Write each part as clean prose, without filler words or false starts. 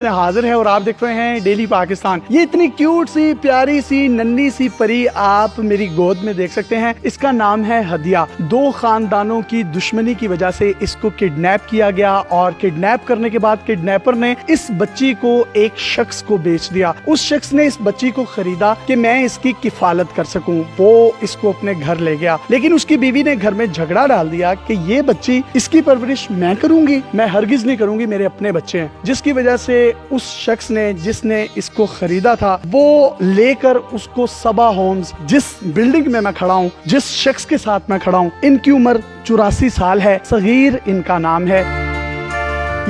हाजिर है और आप देख रहे हैं डेली पाकिस्तान। ये इतनी क्यूट सी प्यारी सी नन्ही सी परी आप मेरी गोद में देख सकते हैं। इसका नाम है हदिया। दो खानदानों की दुश्मनी की वजह से इसको किडनैप किया गया और किडनैप करने के बाद किडनैपर ने इस बच्ची को एक शख्स को बेच दिया। उस शख्स ने इस बच्ची को खरीदा कि मैं इसकी किफालत कर सकूं। वो इसको अपने घर ले गया, लेकिन उसकी बीवी ने घर में झगड़ा डाल दिया कि ये बच्ची इसकी परवरिश मैं करूंगी, मैं हरगिज नहीं करूंगी, मेरे अपने बच्चे हैं। जिसकी वजह से उस शख्स ने जिसने इसको खरीदा था वो लेकर उसको सबा होम्स, जिस बिल्डिंग में मैं खड़ा हूँ, जिस शख्स के साथ मैं खड़ा हूँ, इनकी उम्र 84 साल है, सगीर इनका नाम है।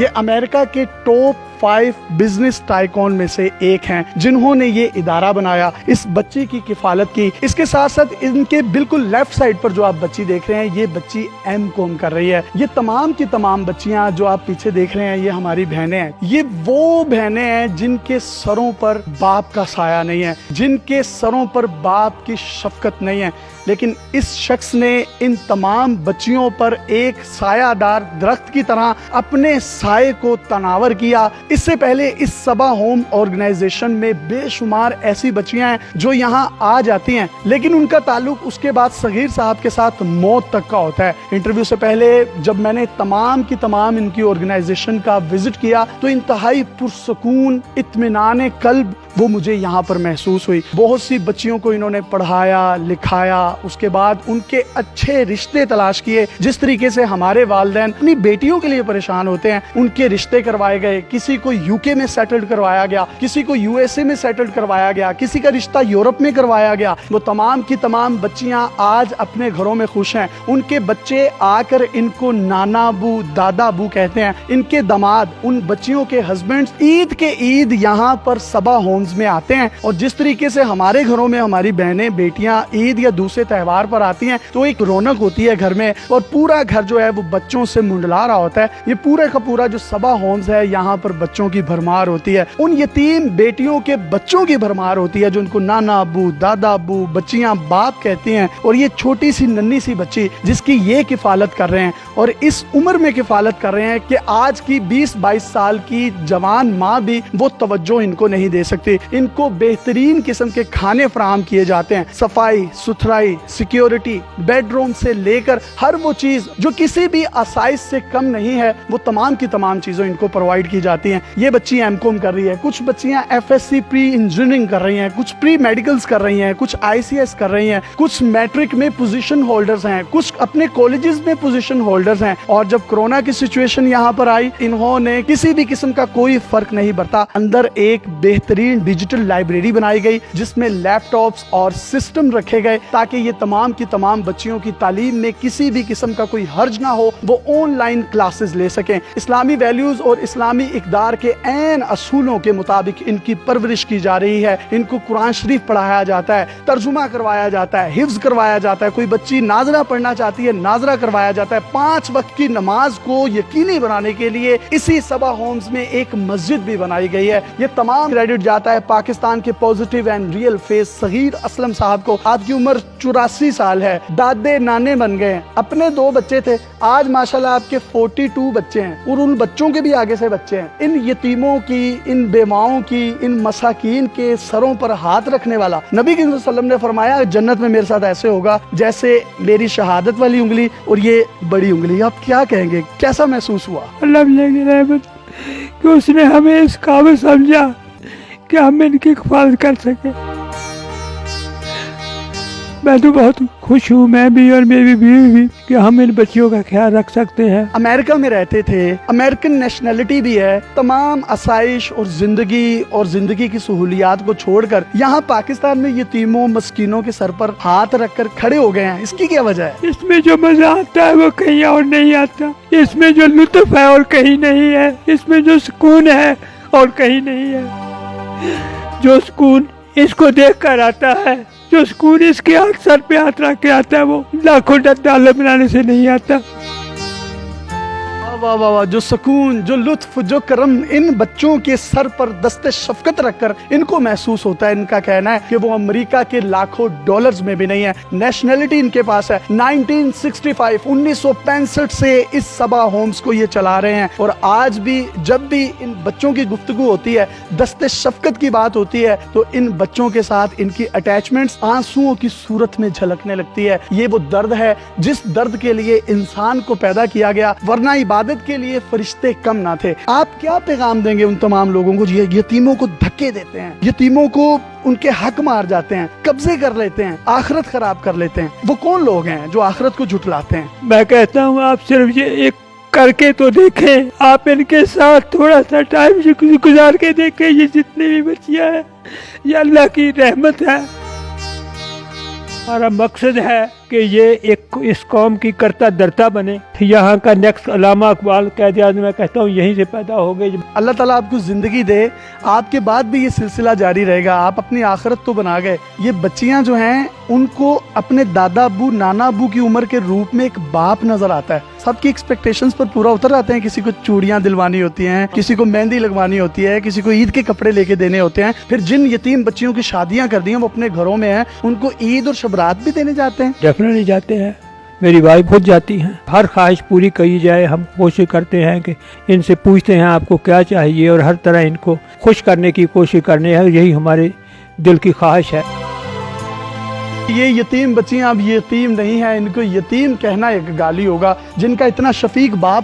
ये अमेरिका के टॉप 5 बिजनेस टाइकॉन में से एक हैं, जिन्होंने ये इदारा बनाया, इस बच्ची की किफालत की। इसके साथ साथ इनके बिल्कुल लेफ्ट साइड पर जो आप बच्ची देख रहे हैं, ये बच्ची एमकॉम कर रही है। ये तमाम की तमाम बच्चियां जो आप पीछे देख रहे हैं, ये हमारी बहनें हैं। ये वो बहनें हैं जिनके सरों पर बाप का साया नहीं है, जिनके सरों पर बाप की शफकत नहीं है, लेकिन इस शख्स ने इन तमाम बच्चियों पर एक सायादार दरख्त की तरह अपने साये को तनावर किया। इससे पहले इस सबा होम ऑर्गेनाइजेशन में बेशुमार ऐसी बच्चियां हैं जो यहाँ आ जाती हैं, लेकिन उनका ताल्लुक उसके बाद सगीर साहब के साथ मौत तक का होता है। इंटरव्यू से पहले जब मैंने तमाम की तमाम इनकी ऑर्गेनाइजेशन का विजिट किया तो इंतहाई पुरसकून, इत्मीनान कल्ब वो मुझे यहाँ पर महसूस हुई। बहुत सी बच्चियों को इन्होंने पढ़ाया, लिखाया, उसके बाद उनके अच्छे रिश्ते तलाश किए। जिस तरीके से हमारे वालिदैन अपनी बेटियों के लिए परेशान होते हैं, उनके रिश्ते करवाए गए। किसी को यूके में सेटल्ड करवाया गया, किसी को यूएसए में सेटल्ड करवाया गया, किसी का रिश्ता यूरोप में करवाया गया। वो तमाम की तमाम बच्चियां आज अपने घरों में खुश हैं। उनके बच्चे आकर इनको नाना बू, दादा बू कहते हैं। इनके दामाद, उन बच्चियों के हस्बैंड्स ईद के ईद यहाँ पर सबा होम्स में आते हैं। और जिस तरीके से हमारे घरों में हमारी बहनें बेटियां ईद या दूसरे त्योहार पर आती हैं तो एक रौनक होती है घर में, और पूरा घर जो है वो बच्चों से मुंडला रहा होता है। ये पूरे का पूरा जो सबा होम्स है, यहाँ पर बच्चों की भरमार होती है। उन यतीम बेटियों के बच्चों की भरमार होती है जो उनको नाना अबू, दादा अबू, बच्चियां बाप कहती हैं। और ये छोटी सी नन्ही सी बच्ची जिसकी ये किफालत कर रहे हैं, और इस उम्र में किफालत कर रहे हैं कि आज की 20-22 साल की जवान माँ भी वो तवज्जो इनको नहीं दे सकती। इनको बेहतरीन किस्म के खाने फराहम किए जाते हैं। सफाई सुथराई, सिक्योरिटी, बेडरूम से लेकर हर वो चीज जो किसी भी आसाइश से कम नहीं है, वो तमाम की तमाम चीजें इनको प्रोवाइड की जाती हैं। ये बच्ची एमकॉम कर रही है, कुछ बच्चियां एफएससी प्री इंजीनियरिंग कर रही हैं, कुछ प्री मेडिकल्स कर रही हैं, कुछ आईसीएस कर रही हैं, कुछ मैट्रिक में पोजीशन होल्डर्स हैं, कुछ अपने कॉलेजेस में पोजीशन होल्डर्स हैं। और जब कोरोना की सिचुएशन यहाँ पर आई, इन्होंने किसी भी किस्म का कोई फर्क नहीं बरता। अंदर एक बेहतरीन डिजिटल लाइब्रेरी बनाई गई जिसमें लैपटॉप्स और सिस्टम रखे गए ताकि ये तमाम की तमाम बच्चियों की तालीम में किसी भी किस्म का कोई हर्ज ना हो, वो ऑनलाइन क्लासेस ले सकें। इस्लामी वैल्यूज और इस्लामी इक़दार के ऐन असूलों के मुताबिक इनकी परवरिश की जा रही है। इनको कुरान शरीफ पढ़ाया जाता है, तर्जुमा करवाया जाता है, हिफ्ज करवाया जाता है। कोई बच्ची नाजरा पढ़ना चाहती है, नाजरा करवाया जाता है। 5 वक्त की नमाज को यकीनी बनाने के लिए इसी सबा होम्स में एक मस्जिद भी बनाई गई है। ये तमाम क्रेडिट जाता है पाकिस्तान के positive and real face Sagheer Aslam साहब को। आपकी उम्र 84 साल है, दादे नाने बन गए, अपने 2 बच्चे थे, आज माशाल्लाह आपके 42 बच्चे हैं, और उन बच्चों के भी आगे से बच्चे हैं। इन यतीमों की, इन बेवाओं की, इन मसाकीन के सरों पर हाथ रखने वाला, नबी के वसल्लम ने फरमाया जन्नत में मेरे साथ ऐसे होगा जैसे मेरी शहादत वाली उंगली और ये बड़ी उंगली। आप क्या कहेंगे, कैसा महसूस हुआ? अल्लाह की रहमत कि उसने हमें इस काबिल समझा कि हम इनकी हिफाजत कर सके। मैं तो बहुत खुश हूँ, मैं भी और मेरी बीवी भी, कि हम इन बच्चियों का ख्याल रख सकते हैं। अमेरिका में रहते थे, अमेरिकन नेशनलिटी भी है, तमाम आसाइश और जिंदगी की सहूलियात को छोड़कर यहाँ पाकिस्तान में यतीमों मस्कीनों के सर पर हाथ रखकर खड़े हो गए हैं। इसकी क्या वजह है? इसमें जो मजा आता है वो कहीं और नहीं आता, इसमें जो लुत्फ है और कहीं नहीं है, इसमें जो सुकून है और कहीं नहीं है। जो सुकून इसको देख कर आता है, जो सुकून इसके हाथ सर पे हाथ रख के आता है, वो लाखों डॉलर बनाने से नहीं आता। वाह वाह वाह, जो सुकून, जो लुत्फ, जो करम इन बच्चों के सर पर दस्ते शफकत रखकर इनको महसूस होता है। इनका कहना है कि वो अमेरिका के लाखों डॉलर्स में भी नहीं है। नेशनलिटी इनके पास है 1965 से इस सबा होम्स को ये चला रहे हैं। और आज भी जब भी इन बच्चों की गुफ्तगू होती है, दस्ते शफकत की बात होती है, तो इन बच्चों के साथ इनकी अटैचमेंट्स आंसुओं की सूरत में झलकने लगती है। ये वो दर्द है जिस दर्द के लिए इंसान को पैदा किया गया, वरना इबादत के लिए फरिश्ते कम ना थे। आप क्या पैगाम देंगे उन तमाम लोगों को जो यतीमों को धक्के देते हैं, यतीमों को उनके हक मार जाते हैं, कब्जे कर लेते हैं, आखिरत खराब कर लेते हैं? वो कौन लोग हैं जो आखिरत को झुठलाते हैं? मैं कहता हूँ आप सिर्फ ये एक करके तो देखें, आप इनके साथ थोड़ा सा टाइम गुजार के देखें। ये जितनी भी बच्चियां हैं ये अल्लाह की रहमत है। हमारा मकसद है कि ये एक इस कौम की करता धरता बने। यहाँ का नेक्स्ट अल्लामा इकबाल कायद-ए-आज़म मैं कहता हूँ यहीं से पैदा हो गए। अल्लाह ताला आपको जिंदगी दे, आपके बाद भी ये सिलसिला जारी रहेगा। आप अपनी आखिरत तो बना गए। ये बच्चियां जो हैं उनको अपने दादा अबू नाना अबू की उम्र के रूप में एक बाप नजर आता है। सबकी एक्सपेक्टेशंस पर पूरा उतर आते हैं। किसी को चूड़ियां दिलवानी होती हैं, किसी को मेहंदी लगवानी होती है, किसी को ईद के कपड़े लेके देने होते हैं। फिर जिन यतीम बच्चियों की शादियां कर दी हैं वो अपने घरों में हैं, उनको ईद और शबरात भी देने जाते हैं। डेफिनेटली जाते हैं, मेरी वाइफ खुद जाती हैं। हर ख्वाहिश पूरी की जाए, हम कोशिश करते हैं कि इनसे पूछते हैं आपको क्या चाहिए और हर तरह इनको खुश करने की कोशिश करनी है। यही हमारे दिल की ख्वाहिश है। ये यतीम बच्चियां अब यतीम नहीं है, इनको यतीम कहना एक गाली होगा। जिनका इतना शफीक बाप